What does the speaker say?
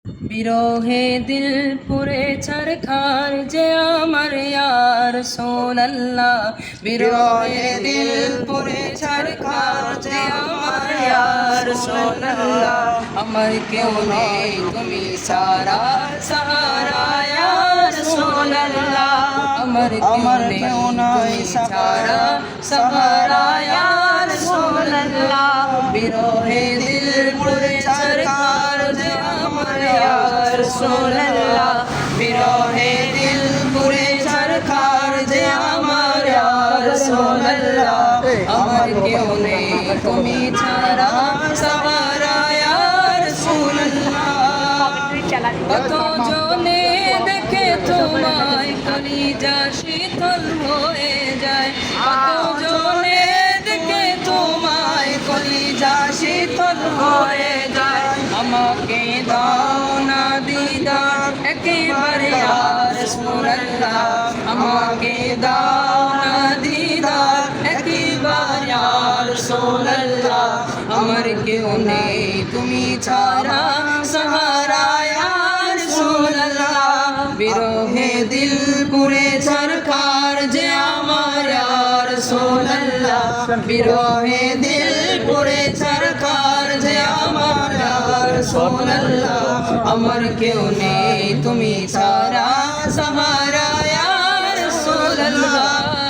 বিরহে দিল পুরে ছারখার যে আমার ইয়া রাসূলুল্লাহ, বিরহে দিল পুরে ছারখার যে আমার ইয়া রাসূলুল্লাহ। আমার কেউ নেই তুমি ছাড়া সাহারা ইয়া রাসূলুল্লাহ, আমার কেউ নেই ছাড়া সাহারা ইয়া রাসূলুল্লাহ। বিরহে দিল পুরে ছারখার যে আমার ইয়া রাসূলুল্লাহ, বিরহে দিল পুরে ছারখার যে আমার ইয়া রাসূলুল্লাহ। আমার কেউ নেই তুমি ছাড়া সাহারা ইয়া রাসূলুল্লাহ। কত জনে দেখে তোমায় কলিজা শীতল হয়ে যায়, কত জনে দেখে তোমায় কলিজা শীতল হয়ে যায়। আমাকে দাও না দিদার একেবারে ইয়া রাসূলুল্লাহ, আমাকে দাও না দিদার একেবারে ইয়া রাসূলুল্লাহ। আমার কেউ নেই তুমি ছাড়া সাহারা ইয়া রাসূলুল্লাহ। বিরহে দিল পুরে ছারখার যে আমার ইয়া রাসূলুল্লাহ, বিরহে দিল পুরে ছারখার যে আমার ইয়া রাসূলুল্লাহ। আমার কেউ নেই তুমি ছাড়া সাহারা ইয়া রাসূলুল্লাহ।